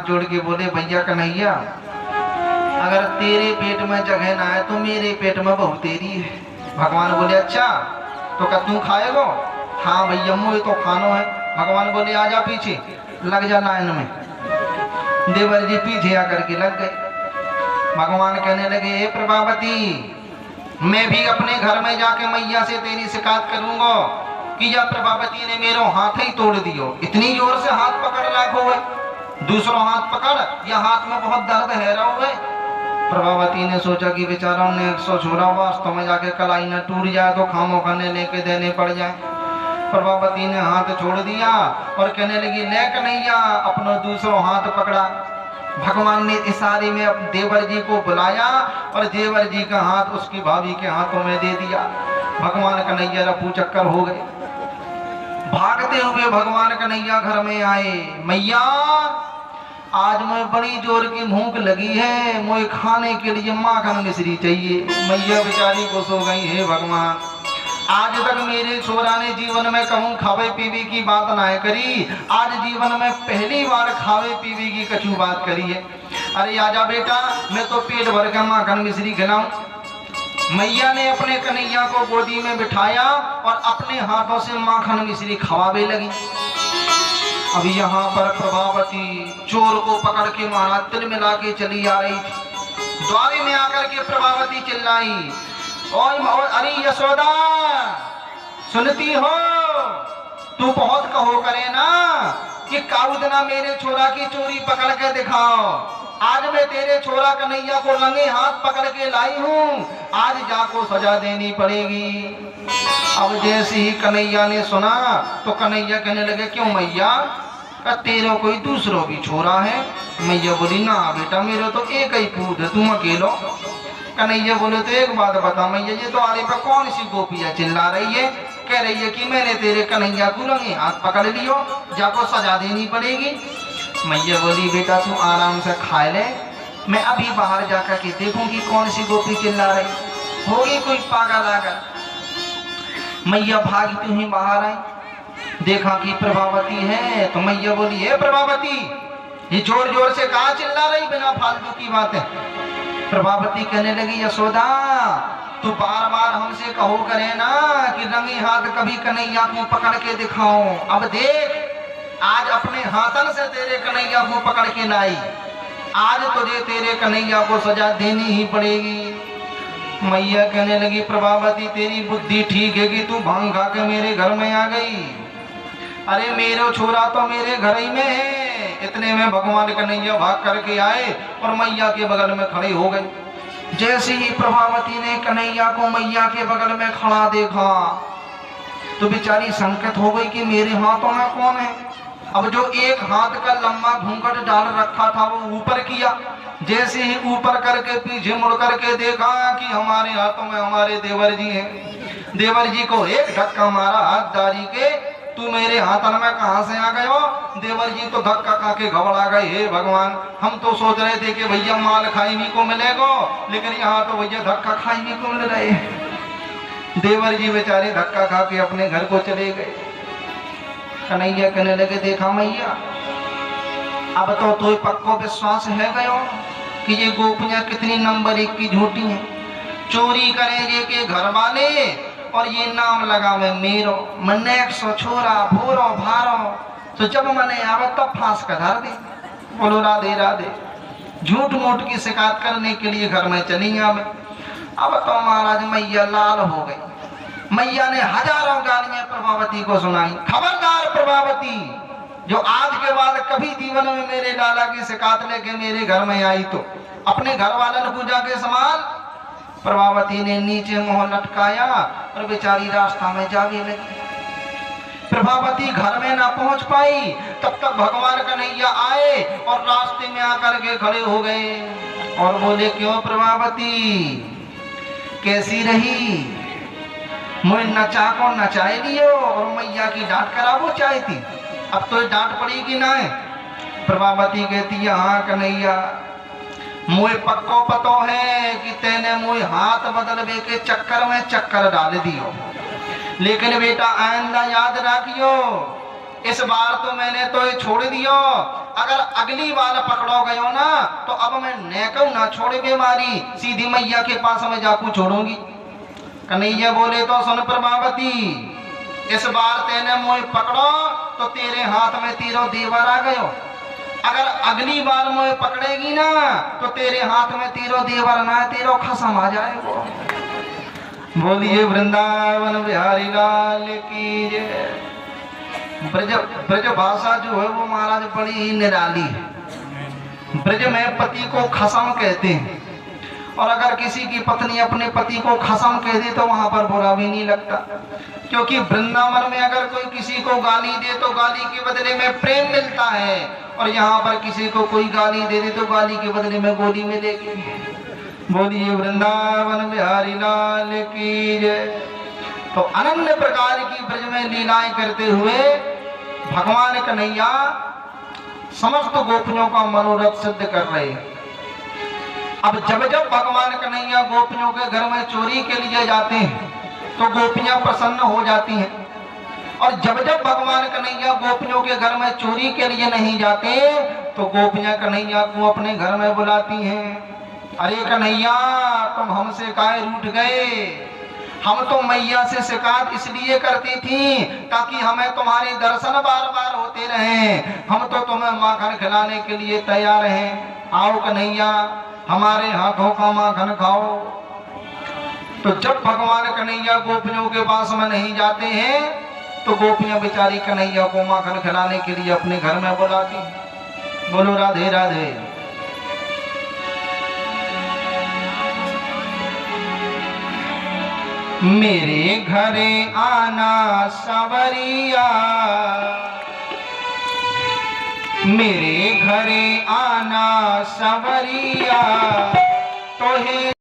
जोड़ के बोले भैया कन्हैया, अगर तेरे पेट में जगह ना है तो मेरे पेट में बहू तेरी है। भगवान बोले अच्छा तो क्या तू खाएगो? हाँ भैया मुझे तो खानो है। भगवान बोले आजा पीछे, लग जा लाइन में। देवर जी पीछे आकर के लग गए। भगवान कहने लगे हे प्रभावती, मैं भी अपने घर में जाके मैया से तेरी शिकायत करूंगा कि या प्रभावती ने मेरा हाथ ही तोड़ दियो। इतनी जोर से हाथ पकड़ रखो है, दूसरा हाथ पकड़, या हाथ में बहुत दर्द है रहो है। प्रभावती ने सोचा कि बेचारा ने 100 छोड़ा वास्तव में जाके कलाई न टूट जाए तो खामो खाने लेके देने पड़ जाए। प्रभावती ने हाथ छोड़ दिया और कहने लगी ले कन्हैया, अपना दूसरा हाथ पकड़ा। भगवान ने इशारे में अब देवर जी को बुलाया और देवर जी का हाथ उसकी भाभी के हाथों में दे दिया। भगवान कन्हैया रफू चक्कर हो गए। भागते हुए भगवान कन्हैया घर में आए। मैया आज मैं बड़ी जोर की भूख लगी है, मुझे खाने के लिए माखन मिश्री चाहिए। मैया बेचारी खुश हो गई, हे भगवान आज तक मेरे छोरा ने जीवन में कहूँ खावे पीवे की बात ना करी, आज जीवन में पहली बार खावे पीवे की कछु बात करी है। अरे आजा बेटा, मैं तो पेट भर के माखन मिश्री खिलाऊं। मैया ने अपने कन्हैया को गोदी में बिठाया और अपने हाथों से माखन मिश्री खवावे लगी। अभी यहाँ पर प्रभावती चोर को पकड़ के महाराज तिल मिला के चली आ रही थी। द्वारे में आकर के प्रभावती चिल्लाई, और अरे यशोदा सुनती हो? तू बहुत कहो करे ना कि काउदना मेरे छोरा की चोरी पकड़ के दिखाओ। आज मैं तेरे छोरा कन्हैया को रंगे हाथ पकड़ के लाई हूँ, आज जाको सजा देनी पड़ेगी। अब जैसे ही कन्हैया ने सुना तो कन्हैया कहने लगे क्यों मैया, तेरा कोई दूसरा भी छोरा है? मैया बोली ना बेटा, मेरा तो एक ही पूत है, तुम अकेलो। कन्हैया बोले तो एक बात बता मैया, ये तो आरे पर कौन सी गोपियां चिल्ला रही है? कह रही है कि मैंने तेरे कन्हैया को रंगे हाथ पकड़ लियो, जाको सजा देनी पड़ेगी। मैया बोली बेटा तू आराम से खा ले, मैं अभी बाहर जाकर के देखूंगी कौन सी गोपी चिल्ला रही होगी, कोई पागल आकर। मैया भागती हुई बाहर आई, देखा कि प्रभावती है तो मैया बोली हे प्रभावती, ये जोर जोर से कहा चिल्ला रही बिना फालतू की बातें? प्रभावती कहने लगी यशोदा तू बार बार हमसे कहो करे ना कि रंगे हाथ कभी कन्हैया को पकड़ के दिखाओ। अब देख आज अपने हाथन से तेरे कन्हैया को पकड़ के लाई, आज तुझे तेरे कन्हैया को सजा देनी ही पड़ेगी। मैया कहने लगी प्रभावती तेरी बुद्धि ठीक है कि तू भांग खा के मेरे घर में आ गई। अरे मेरा छोरा तो मेरे घर ही में है। इतने में भगवान कन्हैया भाग करके आए और मैया के बगल में खड़े हो गए। जैसे ही प्रभावती ने कन्हैया को मैया के बगल में खड़ा देखा तो बेचारी संकट हो गई कि मेरे हाथों में कौन है। अब जो एक हाथ का लंबा घूंघट डाल रखा था वो ऊपर किया, जैसे ही ऊपर करके पीछे मुड़ करके देखा कि हमारे हाथों में हमारे देवर जी हैं। देवर जी को एक धक्का मारा हाथ डाली के, तू मेरे हाथन में कहां से आ गए हो? देवर जी तो धक्का खा के घबरा गए, हे भगवान हम तो सोच रहे थे कि भैया माल खाई भी को मिलेगा, लेकिन यहाँ तो भैया धक्का खाई भी को मिल रहे। देवर जी बेचारे धक्का खा के अपने घर को चले गए। कन्हैया कहने लगे देखा मैया, अब तो पक्को विश्वास है गयो कि ये गोपियां कितनी नंबर 1 की झूठी हैं। चोरी करेंगे के घर वाले और ये नाम लगावे मेरो, मन 100 छोरा भोरो भारो, तो जब मने आवे तब फांस का धर दे। बोलो राधे राधे। झूठ मूठ की शिकायत करने के लिए घर में चली आवे। अब तो महाराज मैया लाल हो गई। मैया ने हजारों गालियां प्रभावती को सुनाई। खबरदार प्रभावती, जो आज के बाद कभी जीवन में मेरे लाला की शिकायत लेके मेरे घर में आई तो अपने घर वालों को जाके संभाल। प्रभावती ने नीचे मुंह लटकाया और बेचारी रास्ता में जागे लगी। प्रभावती घर में ना पहुंच पाई तब तक भगवान कन्हैया आए और रास्ते में आकर के खड़े हो गए और बोले क्यों प्रभावती कैसी रही? मुझे नचा को नचाए लियो और मैया की डांट करावो चाहती, अब तो डांट पड़ेगी ना। प्रभावती कहती है हाँ कन्हैया, मुझे पक्को पतो है कि तेने मुझे हाथ बदलवे के चक्कर में चक्कर डाल दियो, लेकिन बेटा आइंदा याद रखियो इस बार तो मैंने तो ये छोड़ दियो, अगर अगली बार पकड़ो गयो ना तो अब मैं नेकऊ ना छोड़े बीमारी, सीधी मैया के पास में जाकू छोड़ूंगी। कन्हैया बोले तो सुन प्रभावती, इस बार तेने मोए पकड़ो तो तेरे हाथ में तीरो देवर आ गयो, अगर अगली बार मोए पकड़ेगी ना तो तेरे हाथ में तीरो देवर ना तीरो खसम आ जाएगा। बोलिए वृंदावन बिहारी लाल की जय। ब्रज भाषा जो है वो महाराज बड़ी ही निराली है। ब्रज में पति को खसम कहते हैं, और अगर किसी की पत्नी अपने पति को खसम कह दे तो वहां पर बुरा भी नहीं लगता, क्योंकि वृंदावन में अगर कोई किसी को गाली दे तो गाली के बदले में प्रेम मिलता है, और यहाँ पर किसी को कोई गाली दे दे तो गाली के बदले में गोली मिलेगी। बोलिए वृंदावन बिहारी लाल की जय। तो अनन्य प्रकार की ब्रज में लीलाएं करते हुए भगवान कन्हैया समस्त गोपियों का मनोरथ सिद्ध कर रहे हैं। अब जब जब भगवान कन्हैया गोपियों के घर में चोरी के लिए जाते हैं तो गोपियां प्रसन्न हो जाती हैं, और जब जब भगवान कन्हैया गोपियों के घर में चोरी के लिए नहीं जाते तो गोपियां कन्हैया को अपने घर में बुलाती हैं। अरे कन्हैया, तुम हमसे काहे रूठ गए? हम तो मैया से शिकायत इसलिए करती थी ताकि हमें तुम्हारे दर्शन बार बार होते रहें, हम तो तुम्हें माखन खिलाने के लिए तैयार हैं। आओ कन्हैया, हमारे हाथों का माखन खाओ। तो जब भगवान कन्हैया गोपियों के पास में नहीं जाते हैं तो गोपियां बेचारी कन्हैया को माखन खिलाने के लिए अपने घर में बुलाती। बोलो राधे राधे। मेरे घरे आना सवरिया, मेरे घरे आना सवरिया, तो है